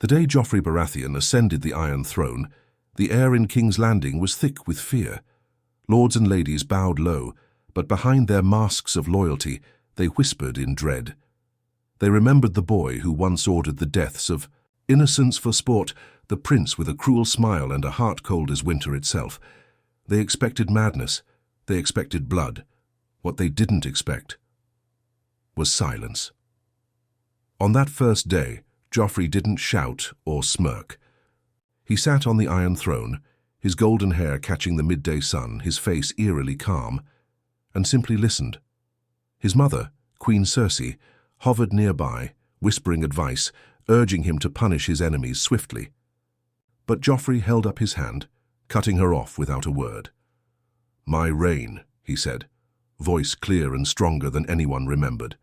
The day Joffrey Baratheon ascended the Iron Throne, the air in King's Landing was thick with fear. Lords and ladies bowed low, but behind their masks of loyalty, they whispered in dread. They remembered the boy who once ordered the deaths of innocents for sport, the prince with a cruel smile and a heart cold as winter itself. They expected madness. They expected blood. What they didn't expect was silence. On that first day, Joffrey didn't shout or smirk. He sat on the Iron Throne, his golden hair catching the midday sun, his face eerily calm, and simply listened. His mother, Queen Cersei, hovered nearby, whispering advice, urging him to punish his enemies swiftly. But Joffrey held up his hand, cutting her off without a word. "My reign," he said, voice clear and stronger than anyone remembered,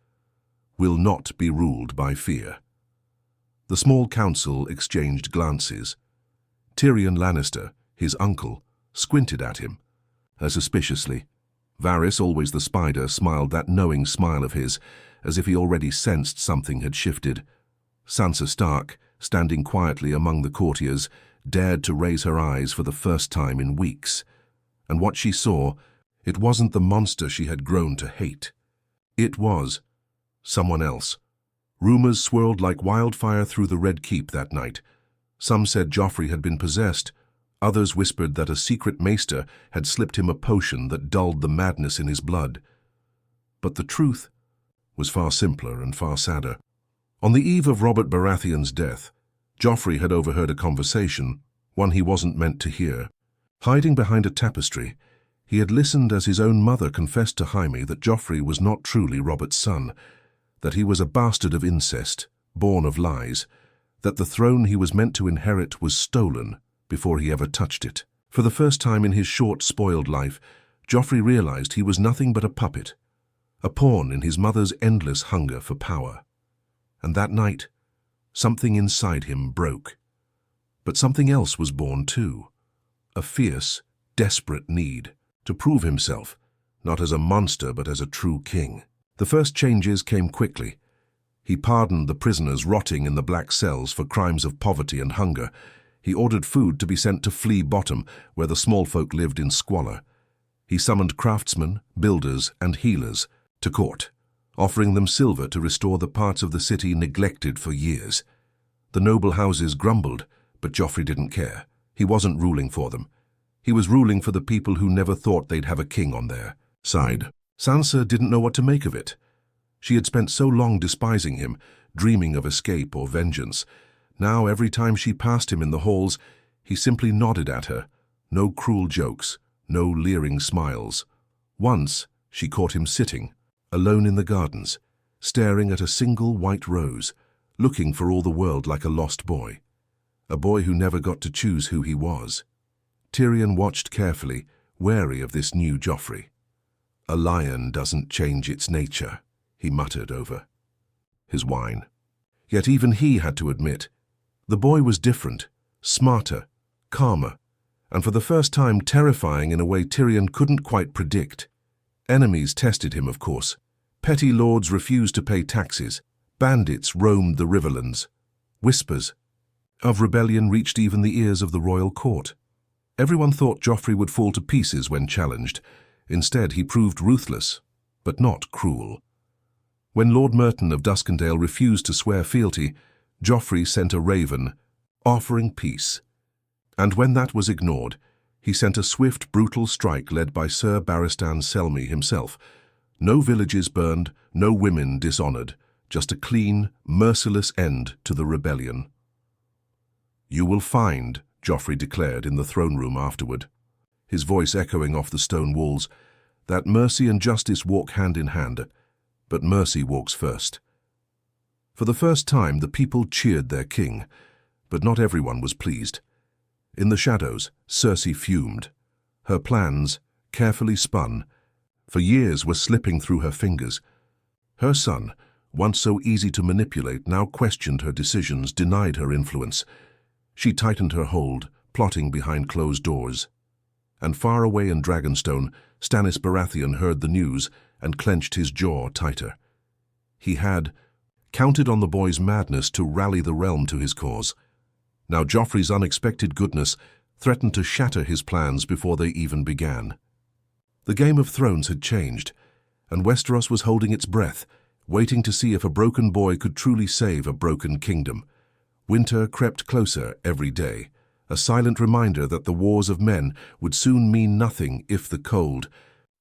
"will not be ruled by fear." The small council exchanged glances. Tyrion Lannister, his uncle, squinted at him, suspiciously. Varys, always the spider, smiled that knowing smile of his, as if he already sensed something had shifted. Sansa Stark, standing quietly among the courtiers, dared to raise her eyes for the first time in weeks. And what she saw, it wasn't the monster she had grown to hate. It was someone else. Rumors swirled like wildfire through the Red Keep that night. Some said Joffrey had been possessed. Others whispered that a secret maester had slipped him a potion that dulled the madness in his blood. But the truth was far simpler and far sadder. On the eve of Robert Baratheon's death, Joffrey had overheard a conversation, one he wasn't meant to hear. Hiding behind a tapestry, he had listened as his own mother confessed to Jaime that Joffrey was not truly Robert's son, that he was a bastard of incest, born of lies, that the throne he was meant to inherit was stolen before he ever touched it. For the first time in his short, spoiled life, Joffrey realized he was nothing but a puppet, a pawn in his mother's endless hunger for power. And that night, something inside him broke. But something else was born too, a fierce, desperate need to prove himself, not as a monster but as a true king. The first changes came quickly. He pardoned the prisoners rotting in the black cells for crimes of poverty and hunger. He ordered food to be sent to Flea Bottom, where the small folk lived in squalor. He summoned craftsmen, builders, and healers to court, offering them silver to restore the parts of the city neglected for years. The noble houses grumbled, but Joffrey didn't care. He wasn't ruling for them. He was ruling for the people who never thought they'd have a king on their side. Sansa didn't know what to make of it. She had spent so long despising him, dreaming of escape or vengeance. Now, every time she passed him in the halls, he simply nodded at her. No cruel jokes, no leering smiles. Once, she caught him sitting, alone in the gardens, staring at a single white rose, looking for all the world like a lost boy. A boy who never got to choose who he was. Tyrion watched carefully, wary of this new Joffrey. "A lion doesn't change its nature," he muttered over his wine. Yet even he had to admit, the boy was different, smarter, calmer, and for the first time terrifying in a way Tyrion couldn't quite predict. Enemies tested him, of course. Petty lords refused to pay taxes. Bandits roamed the riverlands. Whispers of rebellion reached even the ears of the royal court. Everyone thought Joffrey would fall to pieces when challenged. Instead, he proved ruthless, but not cruel. When Lord Merton of Duskendale refused to swear fealty, Joffrey sent a raven, offering peace. And when that was ignored, he sent a swift, brutal strike led by Sir Barristan Selmy himself. No villages burned, no women dishonored, just a clean, merciless end to the rebellion. "You will find," Joffrey declared in the throne room afterward, his voice echoing off the stone walls, "that mercy and justice walk hand in hand, but mercy walks first." For the first time, the people cheered their king, but not everyone was pleased. In the shadows, Cersei fumed. Her plans, carefully spun, for years were slipping through her fingers. Her son, once so easy to manipulate, now questioned her decisions, denied her influence. She tightened her hold, plotting behind closed doors. And far away in Dragonstone, Stannis Baratheon heard the news and clenched his jaw tighter. He had counted on the boy's madness to rally the realm to his cause. Now Joffrey's unexpected goodness threatened to shatter his plans before they even began. The Game of Thrones had changed, and Westeros was holding its breath, waiting to see if a broken boy could truly save a broken kingdom. Winter crept closer every day, a silent reminder that the wars of men would soon mean nothing if the cold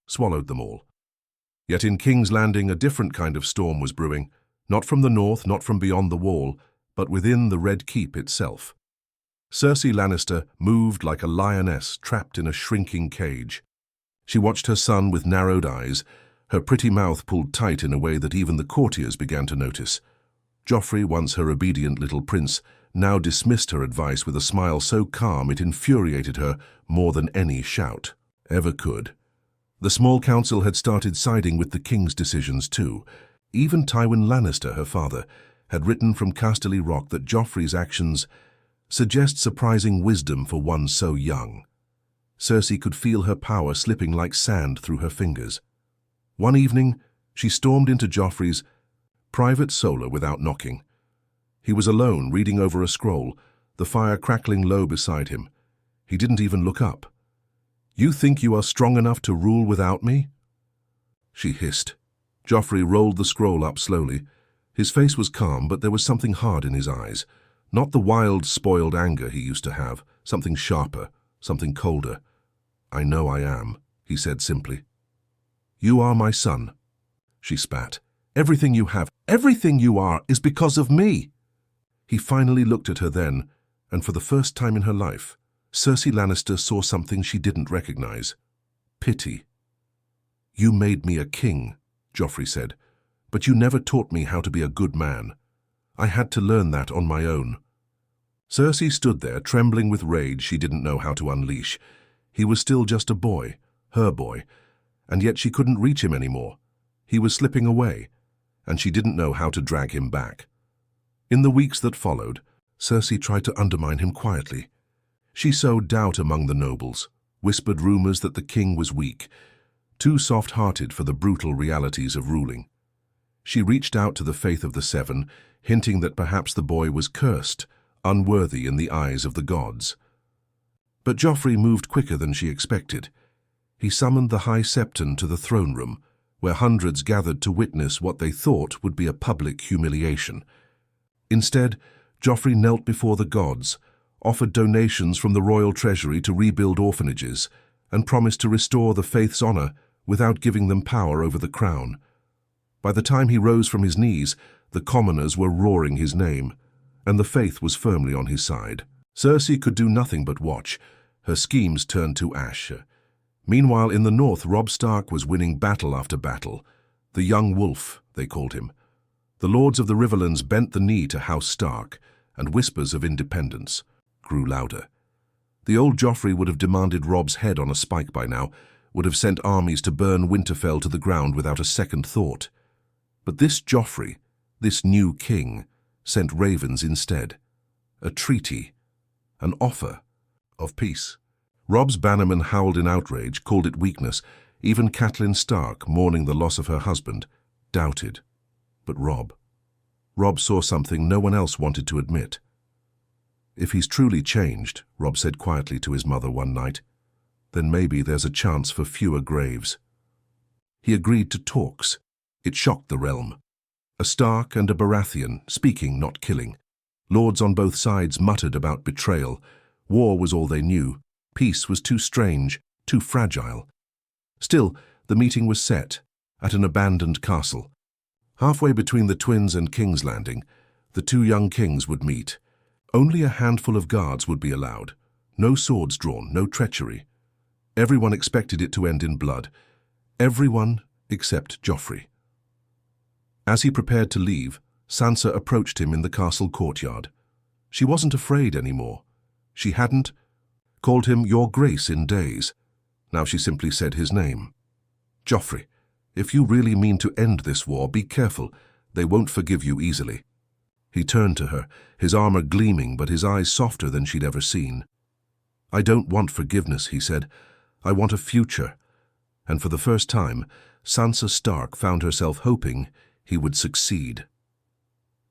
swallowed them all. Yet in King's Landing a different kind of storm was brewing, not from the north, not from beyond the wall, but within the Red Keep itself. Cersei Lannister moved like a lioness trapped in a shrinking cage. She watched her son with narrowed eyes, her pretty mouth pulled tight in a way that even the courtiers began to notice. Joffrey, once her obedient little prince, now dismissed her advice with a smile so calm it infuriated her more than any shout ever could. The small council had started siding with the king's decisions too. Even Tywin Lannister, her father, had written from Casterly Rock that Joffrey's actions suggest surprising wisdom for one so young. Cersei could feel her power slipping like sand through her fingers. One evening, she stormed into Joffrey's private solar without knocking. He was alone, reading over a scroll, the fire crackling low beside him. He didn't even look up. "You think you are strong enough to rule without me?" she hissed. Joffrey rolled the scroll up slowly. His face was calm, but there was something hard in his eyes. Not the wild, spoiled anger he used to have, something sharper, something colder. "I know I am," he said simply. "You are my son," she spat. "Everything you have, everything you are, is because of me." He finally looked at her then, and for the first time in her life, Cersei Lannister saw something she didn't recognize. Pity. "You made me a king," Joffrey said, "but you never taught me how to be a good man. I had to learn that on my own." Cersei stood there, trembling with rage she didn't know how to unleash. He was still just a boy, her boy, and yet she couldn't reach him anymore. He was slipping away, and she didn't know how to drag him back. In the weeks that followed, Cersei tried to undermine him quietly. She sowed doubt among the nobles, whispered rumors that the king was weak, too soft-hearted for the brutal realities of ruling. She reached out to the faith of the Seven, hinting that perhaps the boy was cursed, unworthy in the eyes of the gods. But Joffrey moved quicker than she expected. He summoned the High Septon to the throne room, where hundreds gathered to witness what they thought would be a public humiliation. Instead, Joffrey knelt before the gods, offered donations from the royal treasury to rebuild orphanages, and promised to restore the faith's honor without giving them power over the crown. By the time he rose from his knees, the commoners were roaring his name, and the faith was firmly on his side. Cersei could do nothing but watch. Her schemes turned to ash. Meanwhile, in the north, Robb Stark was winning battle after battle. The young wolf, they called him. The lords of the Riverlands bent the knee to House Stark, and whispers of independence grew louder. The old Joffrey would have demanded Robb's head on a spike by now, would have sent armies to burn Winterfell to the ground without a second thought. But this Joffrey, this new king, sent ravens instead. A treaty, an offer of peace. Robb's bannermen howled in outrage, called it weakness. Even Catelyn Stark, mourning the loss of her husband, doubted. But Robb saw something no one else wanted to admit. "If he's truly changed," Robb said quietly to his mother one night, "then maybe there's a chance for fewer graves." He agreed to talks. It shocked the realm. A Stark and a Baratheon, speaking, not killing. Lords on both sides muttered about betrayal. War was all they knew. Peace was too strange, too fragile. Still, the meeting was set, at an abandoned castle. Halfway between the Twins and King's Landing, the two young kings would meet. Only a handful of guards would be allowed. No swords drawn, no treachery. Everyone expected it to end in blood. Everyone except Joffrey. As he prepared to leave, Sansa approached him in the castle courtyard. She wasn't afraid anymore. She hadn't called him Your Grace in days. Now she simply said his name. "Joffrey, if you really mean to end this war, be careful. They won't forgive you easily." He turned to her, his armor gleaming but his eyes softer than she'd ever seen. "I don't want forgiveness," he said. "I want a future." And for the first time, Sansa Stark found herself hoping he would succeed.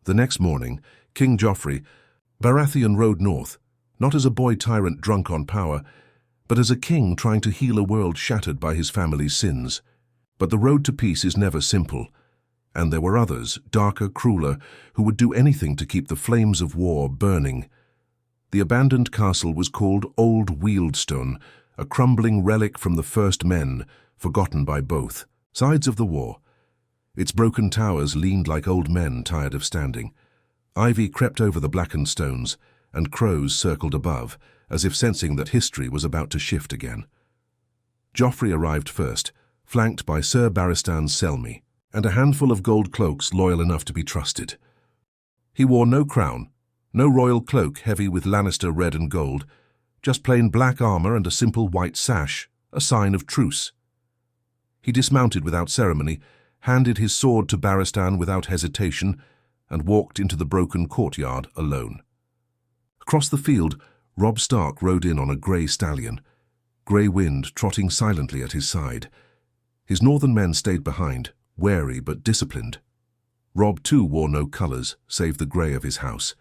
The next morning, King Joffrey Baratheon rode north, not as a boy tyrant drunk on power, but as a king trying to heal a world shattered by his family's sins. But the road to peace is never simple, and there were others, darker, crueler, who would do anything to keep the flames of war burning. The abandoned castle was called Old Wieldstone, a crumbling relic from the first men, forgotten by both sides of the war. Its broken towers leaned like old men tired of standing. Ivy crept over the blackened stones, and crows circled above, as if sensing that history was about to shift again. Joffrey arrived first, flanked by Ser Barristan's Selmy, and a handful of gold cloaks loyal enough to be trusted. He wore no crown, no royal cloak heavy with Lannister red and gold, just plain black armor and a simple white sash, a sign of truce. He dismounted without ceremony, handed his sword to Barristan without hesitation, and walked into the broken courtyard alone. Across the field, Robb Stark rode in on a grey stallion, Grey Wind trotting silently at his side. His northern men stayed behind, wary but disciplined. Robb too wore no colours, save the grey of his house.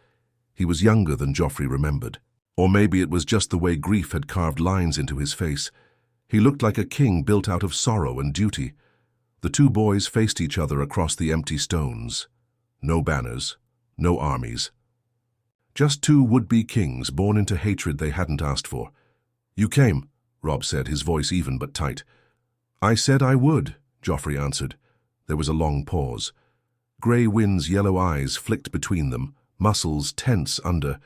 He was younger than Joffrey remembered. Or maybe it was just the way grief had carved lines into his face. He looked like a king built out of sorrow and duty. The two boys faced each other across the empty stones. No banners, no armies. Just two would-be kings born into hatred they hadn't asked for. "You came," Robb said, his voice even but tight. "I said I would," Joffrey answered. There was a long pause. Grey Wind's yellow eyes flicked between them, muscles tense under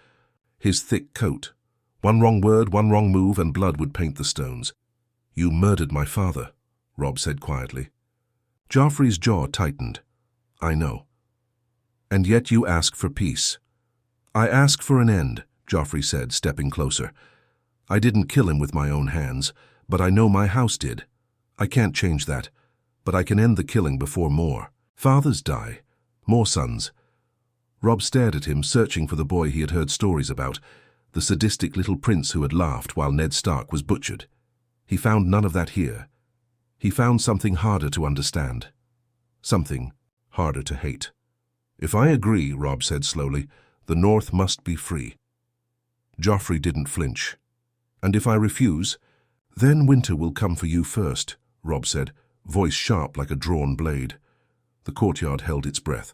his thick coat. One wrong word, one wrong move, and blood would paint the stones. "You murdered my father," Robb said quietly. Joffrey's jaw tightened. "I know. And yet you ask for peace." "I ask for an end," Joffrey said, stepping closer. "I didn't kill him with my own hands, but I know my house did. I can't change that, but I can end the killing before more fathers die, more sons." Robb stared at him, searching for the boy he had heard stories about, the sadistic little prince who had laughed while Ned Stark was butchered. He found none of that here. He found something harder to understand, something harder to hate. "If I agree," Robb said slowly, "the North must be free." Joffrey didn't flinch. "And if I refuse, then winter will come for you first," Robb said, voice sharp like a drawn blade. The courtyard held its breath.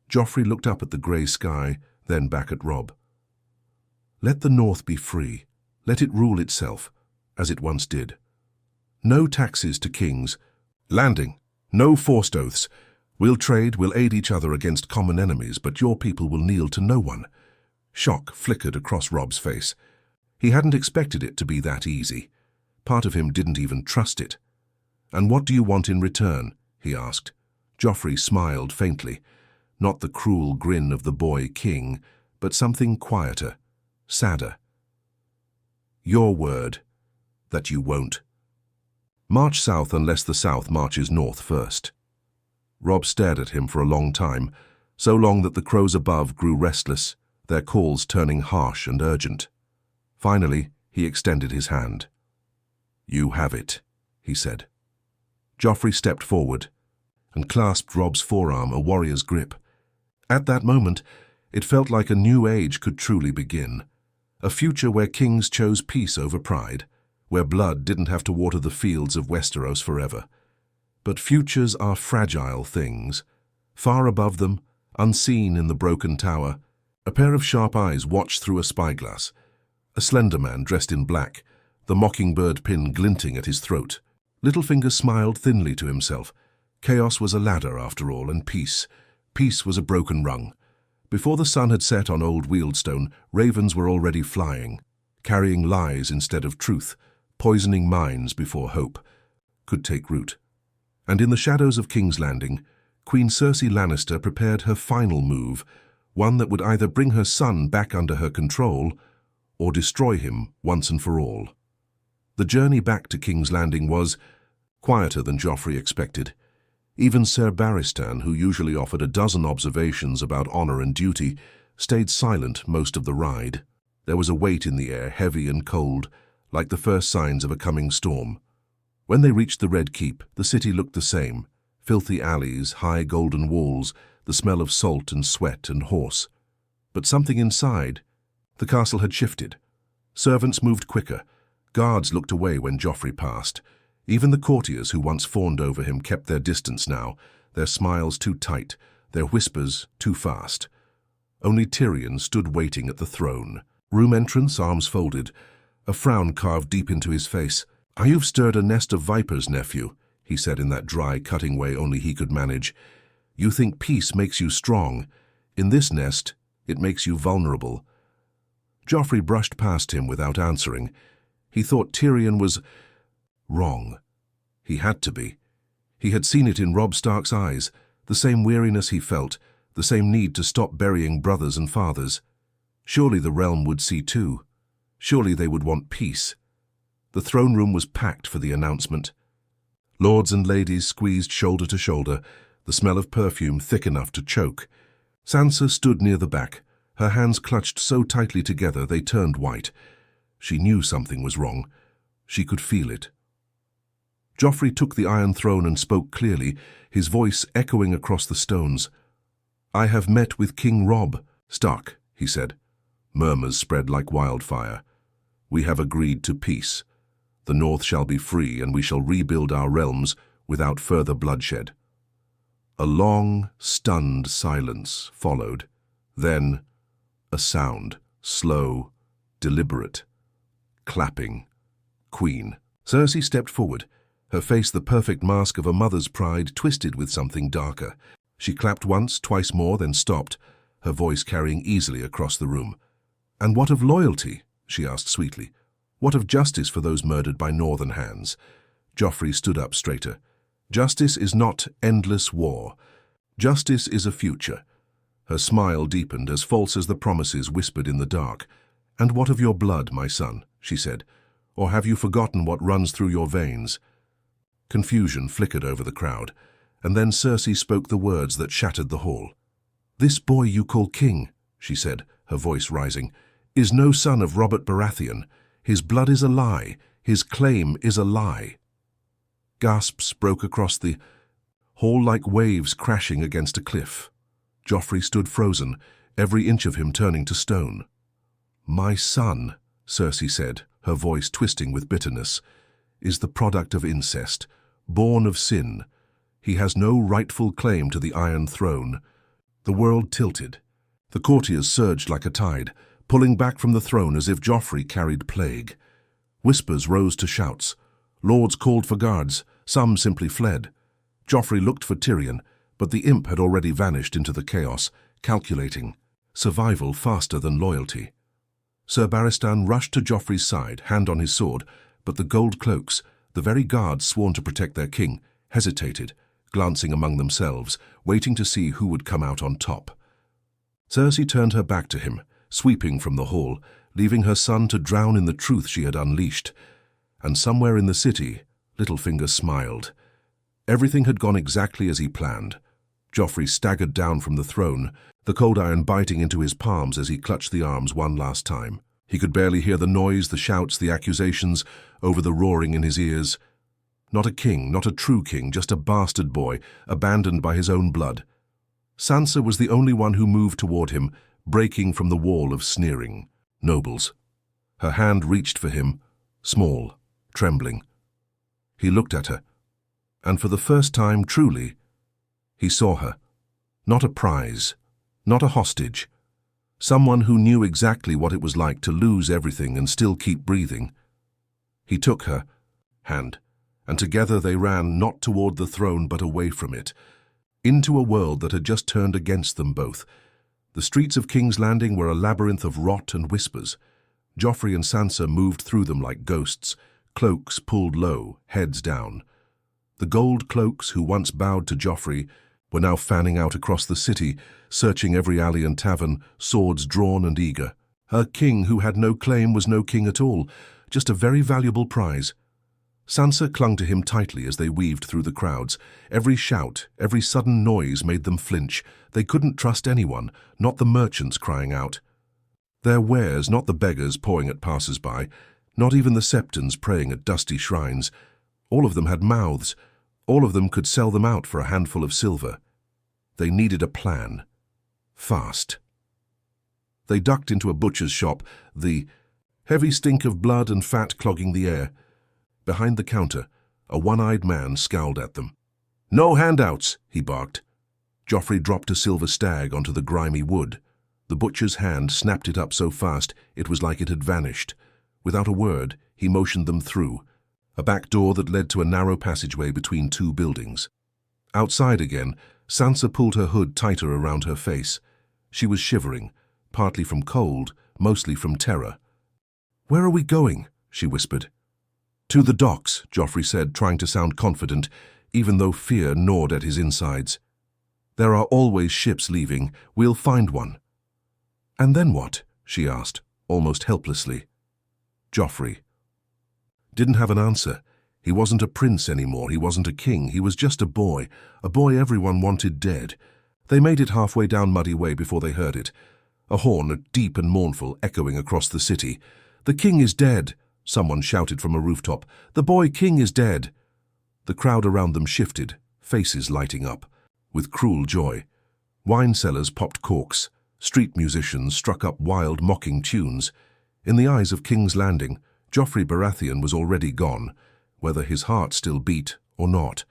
Joffrey looked up at the grey sky, then back at Robb. "Let the North be free. Let it rule itself, as it once did. No taxes to kings. Landing. No forced oaths. We'll trade, we'll aid each other against common enemies, but your people will kneel to no one." Shock flickered across Robb's face. He hadn't expected it to be that easy. Part of him didn't even trust it. "And what do you want in return?" he asked. Joffrey smiled faintly. Not the cruel grin of the boy king, but something quieter, sadder. "Your word that you won't. March south unless the South marches north first." Robb stared at him for a long time, so long that the crows above grew restless, their calls turning harsh and urgent. Finally, he extended his hand. "You have it," he said. Joffrey stepped forward and clasped Robb's forearm, a warrior's grip. At that moment, it felt like a new age could truly begin, a future where kings chose peace over pride, where blood didn't have to water the fields of Westeros forever. But futures are fragile things. Far above them, unseen in the broken tower, a pair of sharp eyes watched through a spyglass. A slender man dressed in black, the mockingbird pin glinting at his throat. Littlefinger smiled thinly to himself. Chaos was a ladder, after all, and peace was a broken rung. Before the sun had set on Old Wieldstone, ravens were already flying, carrying lies instead of truth, poisoning minds before hope could take root. And in the shadows of King's Landing, Queen Cersei Lannister prepared her final move, one that would either bring her son back under her control or destroy him once and for all. The journey back to King's Landing was quieter than Joffrey expected. Even Ser Barristan, who usually offered a dozen observations about honor and duty, stayed silent most of the ride. There was a weight in the air, heavy and cold, like the first signs of a coming storm. When they reached the Red Keep, the city looked the same. Filthy alleys, high golden walls, the smell of salt and sweat and horse. But something inside The castle had shifted. Servants moved quicker. Guards looked away when Joffrey passed. Even the courtiers who once fawned over him kept their distance now, their smiles too tight, their whispers too fast. Only Tyrion stood waiting at the throne. Room entrance, arms folded, a frown carved deep into his face. "You've stirred a nest of vipers, nephew," he said in that dry, cutting way only he could manage. "You think peace makes you strong. In this nest, it makes you vulnerable." Joffrey brushed past him without answering. He thought Tyrion was wrong. He had to be. He had seen it in Robb Stark's eyes, the same weariness he felt, the same need to stop burying brothers and fathers. Surely the realm would see too. Surely they would want peace. The throne room was packed for the announcement. Lords and ladies squeezed shoulder to shoulder, the smell of perfume thick enough to choke. Sansa stood near the back, her hands clutched so tightly together they turned white. She knew something was wrong. She could feel it. Joffrey took the Iron Throne and spoke clearly, his voice echoing across the stones. "I have met with King Robb Stark," he said. Murmurs spread like wildfire. "We have agreed to peace. The North shall be free, and we shall rebuild our realms without further bloodshed." A long, stunned silence followed. Then, a sound, slow, deliberate. Clapping. Queen. Cersei stepped forward, her face the perfect mask of a mother's pride twisted with something darker. She clapped once, twice more, then stopped, her voice carrying easily across the room. "And what of loyalty?" she asked sweetly. "What of justice for those murdered by northern hands?" Joffrey stood up straighter. "Justice is not endless war. Justice is a future." Her smile deepened, as false as the promises whispered in the dark. "And what of your blood, my son?" she said. "Or have you forgotten what runs through your veins?" Confusion flickered over the crowd, and then Cersei spoke the words that shattered the hall. "This boy you call king," she said, her voice rising, "is no son of Robert Baratheon. His blood is a lie. His claim is a lie." Gasps broke across the hall like waves crashing against a cliff. Joffrey stood frozen, every inch of him turning to stone. "My son," Cersei said, her voice twisting with bitterness, "is the product of incest, born of sin. He has no rightful claim to the Iron Throne." The world tilted. The courtiers surged like a tide, pulling back from the throne as if Joffrey carried plague. Whispers rose to shouts. Lords called for guards, some simply fled. Joffrey looked for Tyrion, but the imp had already vanished into the chaos, calculating. Survival faster than loyalty. Sir Barristan rushed to Joffrey's side, hand on his sword, but the gold cloaks, the very guards sworn to protect their king, hesitated, glancing among themselves, waiting to see who would come out on top. Cersei turned her back to him, sweeping from the hall, leaving her son to drown in the truth she had unleashed. And somewhere in the city, Littlefinger smiled. Everything had gone exactly as he planned. Joffrey staggered down from the throne, the cold iron biting into his palms as he clutched the arms one last time. He could barely hear the noise, the shouts, the accusations, over the roaring in his ears. Not a king, not a true king, just a bastard boy, abandoned by his own blood. Sansa was the only one who moved toward him, breaking from the wall of sneering nobles. Her hand reached for him, small, trembling. He looked at her, and for the first time, truly, he saw her. Not a prize, not a hostage. Someone who knew exactly what it was like to lose everything and still keep breathing. He took her hand, and together they ran not toward the throne but away from it, into a world that had just turned against them both. The streets of King's Landing were a labyrinth of rot and whispers. Joffrey and Sansa moved through them like ghosts, cloaks pulled low, heads down. The gold cloaks who once bowed to Joffrey were now fanning out across the city, searching every alley and tavern, swords drawn and eager. Her king who had no claim was no king at all, just a very valuable prize. Sansa clung to him tightly as they weaved through the crowds. Every shout, every sudden noise made them flinch. They couldn't trust anyone, not the merchants crying out. Their wares, not the beggars pawing at passers-by, not even the septons praying at dusty shrines. All of them had mouths. All of them could sell them out for a handful of silver. They needed a plan. Fast. They ducked into a butcher's shop, the heavy stink of blood and fat clogging the air. Behind the counter, a one-eyed man scowled at them. "No handouts," he barked. Joffrey dropped a silver stag onto the grimy wood. The butcher's hand snapped it up so fast it was like it had vanished. Without a word, he motioned them through, a back door that led to a narrow passageway between two buildings. Outside again, Sansa pulled her hood tighter around her face. She was shivering, partly from cold, mostly from terror. "Where are we going?" she whispered. "To the docks," Joffrey said, trying to sound confident, even though fear gnawed at his insides. "There are always ships leaving. We'll find one." "And then what?" she asked, almost helplessly. Joffrey didn't have an answer. He wasn't a prince anymore, he wasn't a king, he was just a boy everyone wanted dead. They made it halfway down Muddy Way before they heard it. A horn, deep and mournful, echoing across the city. "The king is dead," someone shouted from a rooftop. "The boy king is dead." The crowd around them shifted, faces lighting up, with cruel joy. Wine sellers popped corks. Street musicians struck up wild, mocking tunes. In the eyes of King's Landing, Joffrey Baratheon was already gone, whether his heart still beat or not,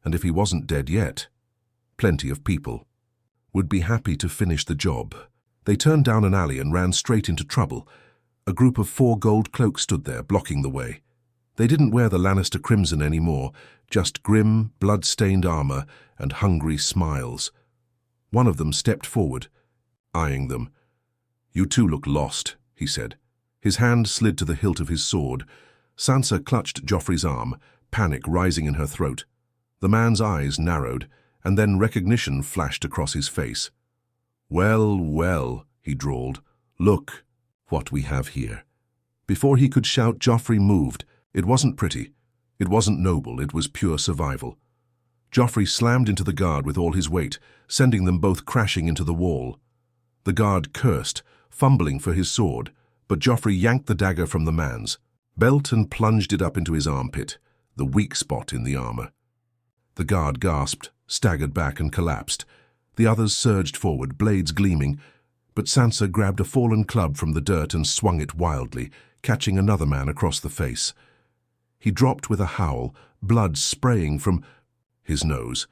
and if he wasn't dead yet, plenty of people would be happy to finish the job. They turned down an alley and ran straight into trouble. A group of 4 gold cloaks stood there, blocking the way. They didn't wear the Lannister crimson anymore, just grim, blood-stained armor and hungry smiles. One of them stepped forward, eyeing them. "You two look lost," he said. His hand slid to the hilt of his sword. Sansa clutched Joffrey's arm, panic rising in her throat. The man's eyes narrowed, and then recognition flashed across his face. "Well, well," he drawled. "Look what we have here." Before he could shout, Joffrey moved. It wasn't pretty. It wasn't noble. It was pure survival. Joffrey slammed into the guard with all his weight, sending them both crashing into the wall. The guard cursed, fumbling for his sword, but Joffrey yanked the dagger from the man's belt and plunged it up into his armpit, the weak spot in the armor. The guard gasped, staggered back and collapsed. The others surged forward, blades gleaming, but Sansa grabbed a fallen club from the dirt and swung it wildly, catching another man across the face. He dropped with a howl, blood spraying from his nose.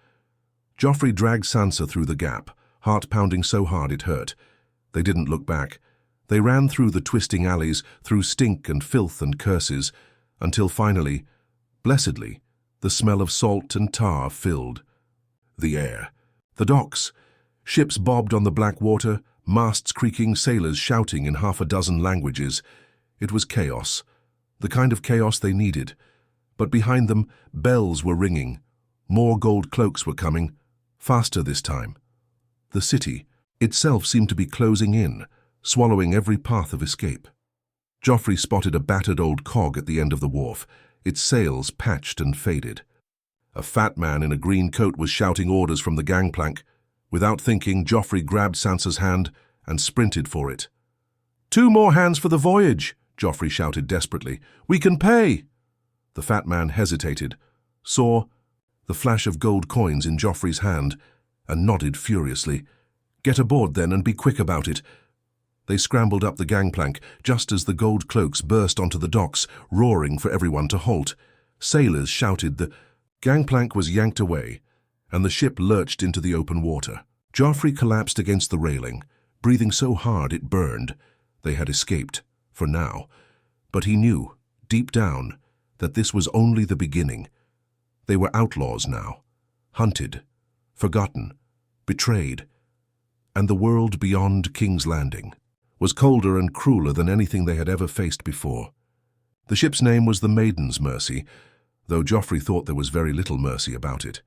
Joffrey dragged Sansa through the gap, heart pounding so hard it hurt. They didn't look back. They ran through the twisting alleys, through stink and filth and curses, until finally, blessedly, the smell of salt and tar filled the air. The docks. Ships bobbed on the black water, masts creaking, sailors shouting in 6 languages. It was chaos, the kind of chaos they needed. But behind them, bells were ringing. More gold cloaks were coming, faster this time. The city itself seemed to be closing in, swallowing every path of escape. Joffrey spotted a battered old cog at the end of the wharf, its sails patched and faded. A fat man in a green coat was shouting orders from the gangplank. Without thinking, Joffrey grabbed Sansa's hand and sprinted for it. "2 more hands for the voyage," Joffrey shouted desperately. "We can pay." The fat man hesitated, saw the flash of gold coins in Joffrey's hand, and nodded furiously. "Get aboard then and be quick about it." They scrambled up the gangplank just as the gold cloaks burst onto the docks, roaring for everyone to halt. Sailors shouted. The gangplank was yanked away, and the ship lurched into the open water. Joffrey collapsed against the railing, breathing so hard it burned. They had escaped, for now. But he knew, deep down, that this was only the beginning. They were outlaws now, hunted, forgotten, betrayed. And the world beyond King's Landing was colder and crueler than anything they had ever faced before. The ship's name was the Maiden's Mercy, though Joffrey thought there was very little mercy about it.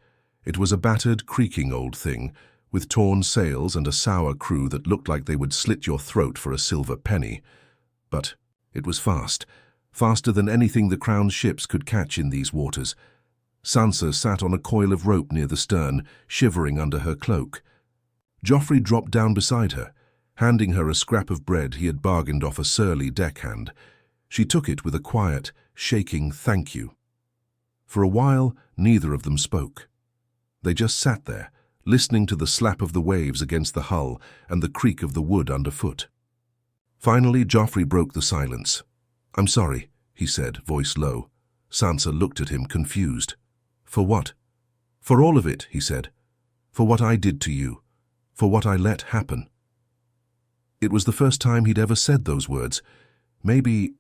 It was a battered, creaking old thing, with torn sails and a sour crew that looked like they would slit your throat for a silver penny. But it was fast, faster than anything the Crown's ships could catch in these waters. Sansa sat on a coil of rope near the stern, shivering under her cloak. Joffrey dropped down beside her, handing her a scrap of bread he had bargained off a surly deckhand. She took it with a quiet, shaking thank you. For a while, neither of them spoke. They just sat there, listening to the slap of the waves against the hull and the creak of the wood underfoot. Finally, Joffrey broke the silence. "I'm sorry," he said, voice low. Sansa looked at him, confused. "For what?" "For all of it," he said. "For what I did to you. For what I let happen." It was the first time he'd ever said those words. Maybe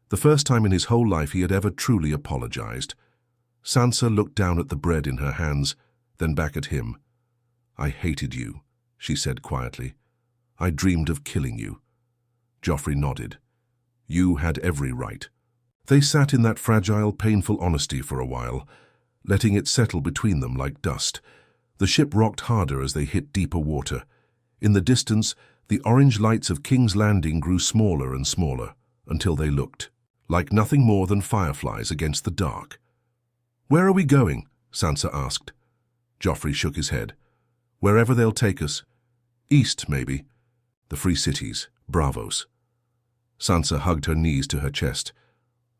the first time in his whole life he had ever truly apologized. Sansa looked down at the bread in her hands, then back at him. "I hated you," she said quietly. "I dreamed of killing you." Joffrey nodded. "You had every right." They sat in that fragile, painful honesty for a while, letting it settle between them like dust. The ship rocked harder as they hit deeper water. In the distance, the orange lights of King's Landing grew smaller and smaller, until they looked like nothing more than fireflies against the dark. "Where are we going?" Sansa asked. Joffrey shook his head. "Wherever they'll take us. East, maybe. The Free Cities, Braavos." Sansa hugged her knees to her chest.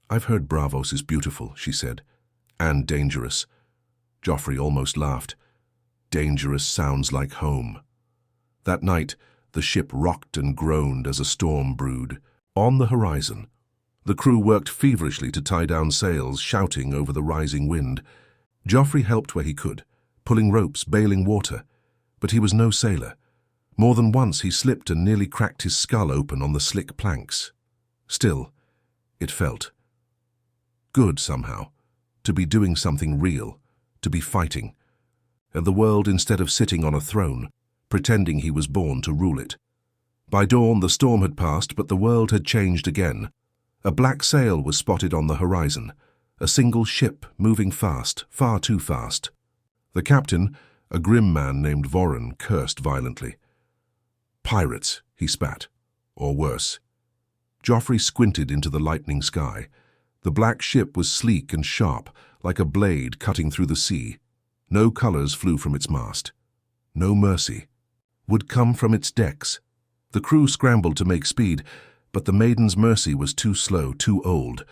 "I've heard Braavos is beautiful," she said. "And dangerous." Joffrey almost laughed. "Dangerous sounds like home." That night, the ship rocked and groaned as a storm brewed. On the horizon, the crew worked feverishly to tie down sails, shouting over the rising wind. Joffrey helped where he could, pulling ropes, bailing water. But he was no sailor. More than once he slipped and nearly cracked his skull open on the slick planks. Still, it felt good somehow, to be doing something real, to be fighting. And the world, instead of sitting on a throne, pretending he was born to rule it. By dawn, the storm had passed, but the world had changed again. A black sail was spotted on the horizon, a single ship moving fast, far too fast. The captain, a grim man named Voren, cursed violently. "Pirates," he spat, or worse. Joffrey squinted into the lightning sky. The black ship was sleek and sharp, like a blade cutting through the sea. No colors flew from its mast. No mercy would come from its decks. The crew scrambled to make speed, but the Maiden's Mercy was too slow, too old.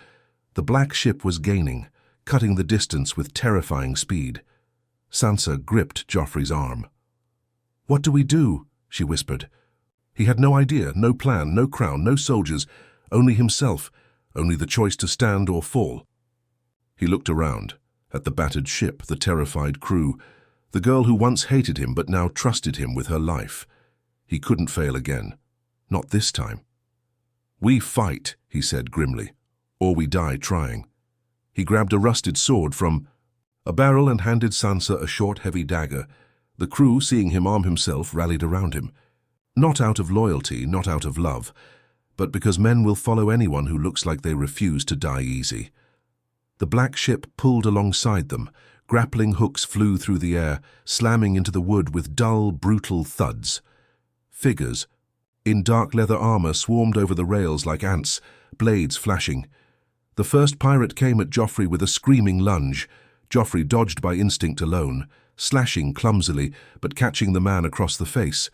The black ship was gaining, cutting the distance with terrifying speed. Sansa gripped Joffrey's arm. "What do we do?" she whispered. He had no idea, no plan, no crown, no soldiers, only himself, only the choice to stand or fall. He looked around, at the battered ship, the terrified crew, the girl who once hated him but now trusted him with her life. He couldn't fail again. Not this time. "We fight," he said grimly, "or we die trying." He grabbed a rusted sword from a barrel and handed Sansa a short, heavy dagger. The crew, seeing him arm himself, rallied around him. Not out of loyalty, not out of love, but because men will follow anyone who looks like they refuse to die easy. The black ship pulled alongside them. Grappling hooks flew through the air, slamming into the wood with dull, brutal thuds. Figures in dark leather armor swarmed over the rails like ants, blades flashing. The first pirate came at Joffrey with a screaming lunge. Joffrey dodged by instinct alone, slashing clumsily but catching the man across the face.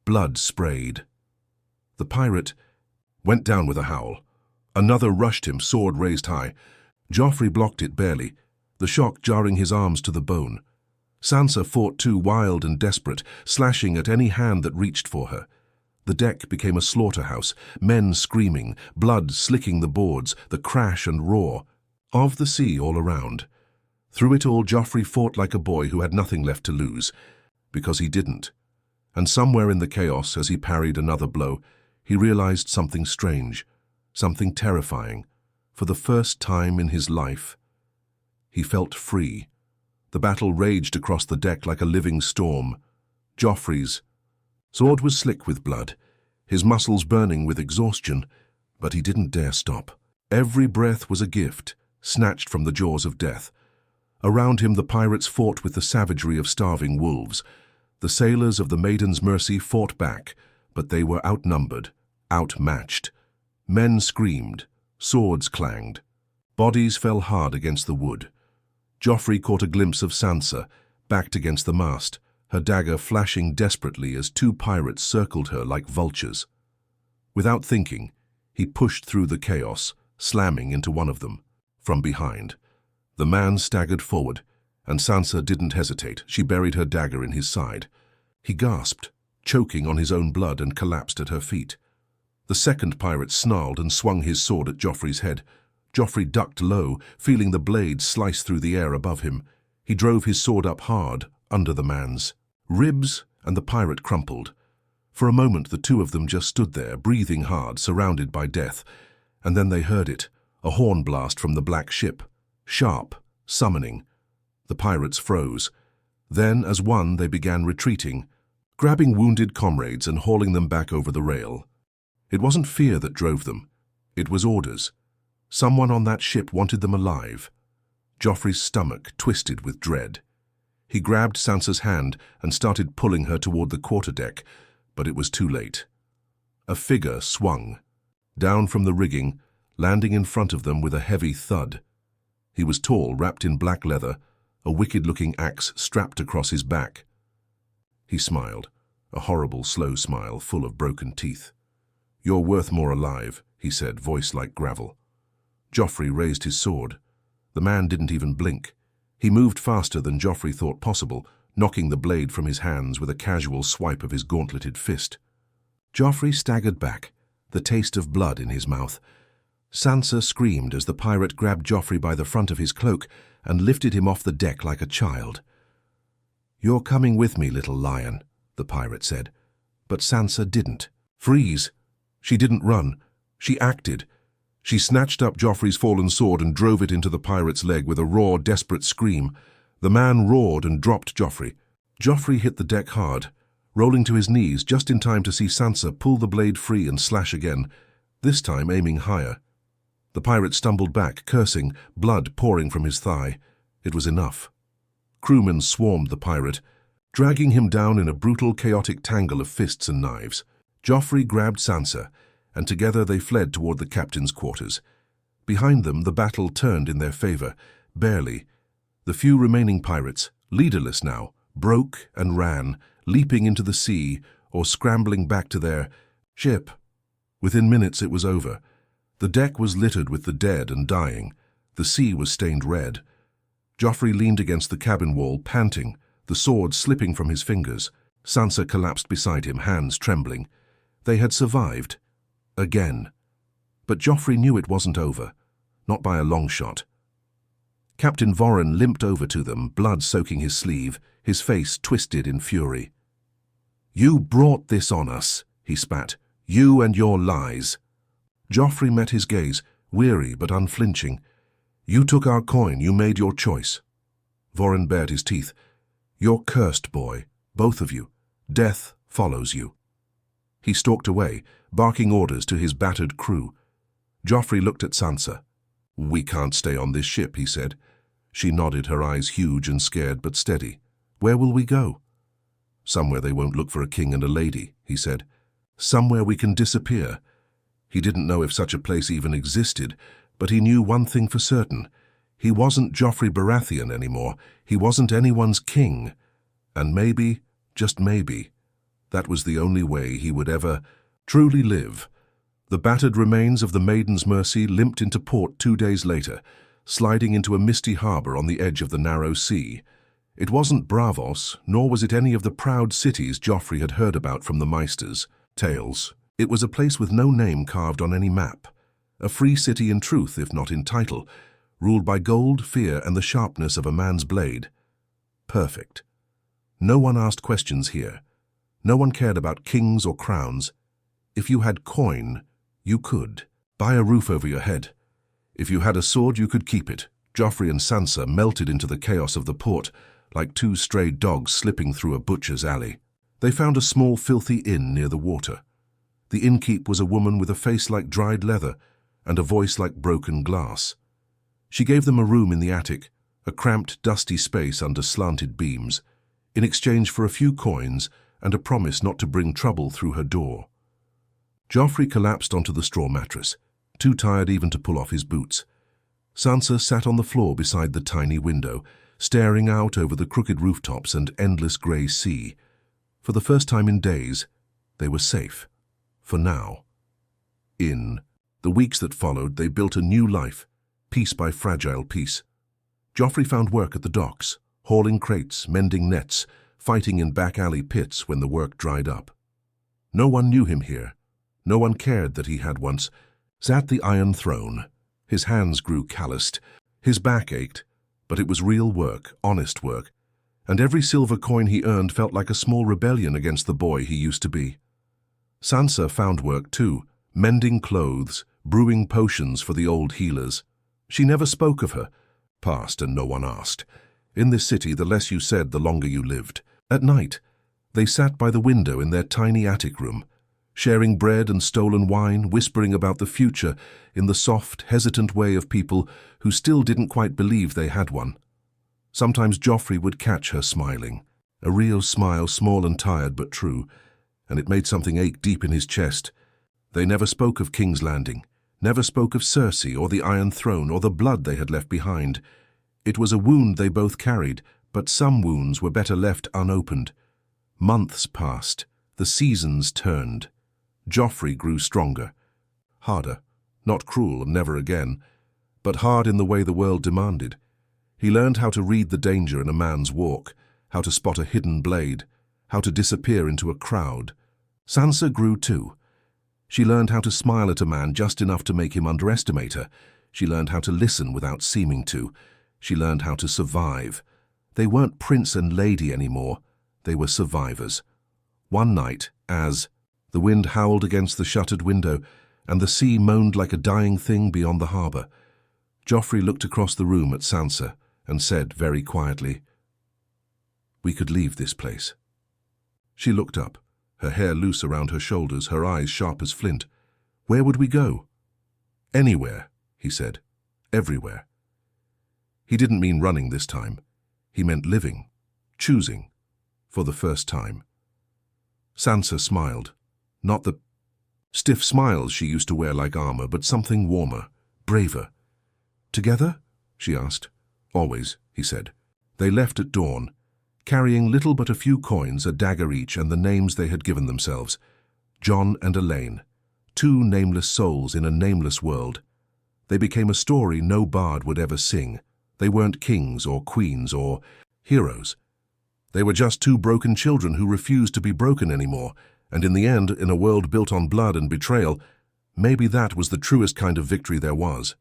Blood sprayed. The pirate went down with a howl. Another rushed him, sword raised high. Joffrey blocked it barely, the shock jarring his arms to the bone. Sansa fought too, wild and desperate, slashing at any hand that reached for her. The deck became a slaughterhouse, men screaming, blood slicking the boards, the crash and roar of the sea all around. Through it all, Joffrey fought like a boy who had nothing left to lose, because he didn't. And somewhere in the chaos, as he parried another blow, he realized something strange, something terrifying. For the first time in his life, he felt free. The battle raged across the deck like a living storm. Joffrey's sword was slick with blood, his muscles burning with exhaustion, but he didn't dare stop. Every breath was a gift, snatched from the jaws of death. Around him the pirates fought with the savagery of starving wolves. The sailors of the Maiden's Mercy fought back, but they were outnumbered, outmatched. Men screamed, swords clanged. Bodies fell hard against the wood. Joffrey caught a glimpse of Sansa, backed against the mast, her dagger flashing desperately as two pirates circled her like vultures. Without thinking, he pushed through the chaos, slamming into one of them, from behind. The man staggered forward, and Sansa didn't hesitate. She buried her dagger in his side. He gasped, choking on his own blood, and collapsed at her feet. The second pirate snarled and swung his sword at Joffrey's head. Joffrey ducked low, feeling the blade slice through the air above him. He drove his sword up hard, under the man's ribs, and the pirate crumpled. For a moment the two of them just stood there, breathing hard, surrounded by death. And then they heard it, a horn blast from the black ship. Sharp, summoning. The pirates froze. Then, as one, they began retreating, grabbing wounded comrades and hauling them back over the rail. It wasn't fear that drove them. It was orders. Someone on that ship wanted them alive. Joffrey's stomach twisted with dread. He grabbed Sansa's hand and started pulling her toward the quarterdeck, but it was too late. A figure swung, down from the rigging, landing in front of them with a heavy thud. He was tall, wrapped in black leather, a wicked-looking axe strapped across his back. He smiled, a horrible, slow smile full of broken teeth. "You're worth more alive," he said, voice like gravel. Joffrey raised his sword. The man didn't even blink. He moved faster than Joffrey thought possible, knocking the blade from his hands with a casual swipe of his gauntleted fist. Joffrey staggered back, the taste of blood in his mouth. Sansa screamed as the pirate grabbed Joffrey by the front of his cloak and lifted him off the deck like a child. "You're coming with me, little lion," the pirate said. But Sansa didn't. Freeze! She didn't run. She acted. She snatched up Joffrey's fallen sword and drove it into the pirate's leg with a raw, desperate scream. The man roared and dropped Joffrey. Joffrey hit the deck hard, rolling to his knees just in time to see Sansa pull the blade free and slash again, this time aiming higher. The pirate stumbled back, cursing, blood pouring from his thigh. It was enough. Crewmen swarmed the pirate, dragging him down in a brutal, chaotic tangle of fists and knives. Joffrey grabbed Sansa, and together they fled toward the captain's quarters. Behind them, the battle turned in their favor, barely. The few remaining pirates, leaderless now, broke and ran, leaping into the sea or scrambling back to their ship. Within minutes it was over. The deck was littered with the dead and dying. The sea was stained red. Joffrey leaned against the cabin wall, panting, the sword slipping from his fingers. Sansa collapsed beside him, hands trembling. They had survived. Again. But Joffrey knew it wasn't over. Not by a long shot. Captain Voren limped over to them, blood soaking his sleeve, his face twisted in fury. "You brought this on us," he spat. "You and your lies." Joffrey met his gaze, weary but unflinching. "You took our coin, you made your choice." Voren bared his teeth. "You're cursed, boy, both of you. Death follows you." He stalked away, barking orders to his battered crew. Joffrey looked at Sansa. "We can't stay on this ship," he said. She nodded, her eyes huge and scared but steady. "Where will we go?" "Somewhere they won't look for a king and a lady," he said. "Somewhere we can disappear." He didn't know if such a place even existed, but he knew one thing for certain. He wasn't Joffrey Baratheon anymore. He wasn't anyone's king. And maybe, just maybe, that was the only way he would ever truly live. The battered remains of the Maiden's Mercy limped into port 2 days later, sliding into a misty harbor on the edge of the narrow sea. It wasn't Braavos, nor was it any of the proud cities Joffrey had heard about from the Meisters' tales. It was a place with no name carved on any map. A free city in truth, if not in title, ruled by gold, fear, and the sharpness of a man's blade. Perfect. No one asked questions here. No one cared about kings or crowns. If you had coin, you could buy a roof over your head. If you had a sword, you could keep it. Joffrey and Sansa melted into the chaos of the port, like two stray dogs slipping through a butcher's alley. They found a small, filthy inn near the water. The innkeep was a woman with a face like dried leather and a voice like broken glass. She gave them a room in the attic, a cramped, dusty space under slanted beams, in exchange for a few coins and a promise not to bring trouble through her door. Joffrey collapsed onto the straw mattress, too tired even to pull off his boots. Sansa sat on the floor beside the tiny window, staring out over the crooked rooftops and endless grey sea. For the first time in days, they were safe. For now. In the weeks that followed, they built a new life, piece by fragile piece. Joffrey found work at the docks, hauling crates, mending nets, fighting in back alley pits when the work dried up. No one knew him here. no one cared that he had once, sat the Iron Throne. His hands grew calloused, his back ached, but it was real work, honest work, and every silver coin he earned felt like a small rebellion against the boy he used to be. Sansa found work too, mending clothes, brewing potions for the old healers. She never spoke of her past, and no one asked. In this city, the less you said, the longer you lived. At night, they sat by the window in their tiny attic room, sharing bread and stolen wine, whispering about the future in the soft, hesitant way of people who still didn't quite believe they had one. Sometimes Joffrey would catch her smiling, a real smile, small and tired but true, and it made something ache deep in his chest. They never spoke of King's Landing, never spoke of Cersei or the Iron Throne or the blood they had left behind. It was a wound they both carried, but some wounds were better left unopened. Months passed, the seasons turned. Joffrey grew stronger, harder, not cruel and never again, but hard in the way the world demanded. He learned how to read the danger in a man's walk, how to spot a hidden blade, how to disappear into a crowd. Sansa grew too. She learned how to smile at a man just enough to make him underestimate her. She learned how to listen without seeming to. She learned how to survive. They weren't prince and lady anymore. They were survivors. One night, as the wind howled against the shuttered window and the sea moaned like a dying thing beyond the harbour, Joffrey looked across the room at Sansa and said very quietly, "We could leave this place." She looked up, her hair loose around her shoulders, her eyes sharp as flint. "Where would we go?" "Anywhere," he said. "Everywhere." He didn't mean running this time. He meant living, choosing, for the first time. Sansa smiled. Not the stiff smiles she used to wear like armor, but something warmer, braver. "Together?" she asked. "Always," he said. They left at dawn, carrying little but a few coins, a dagger each, and the names they had given themselves. Jon and Elaine, two nameless souls in a nameless world. They became a story no bard would ever sing. They weren't kings or queens or heroes. They were just two broken children who refused to be broken anymore, and in the end, in a world built on blood and betrayal, maybe that was the truest kind of victory there was.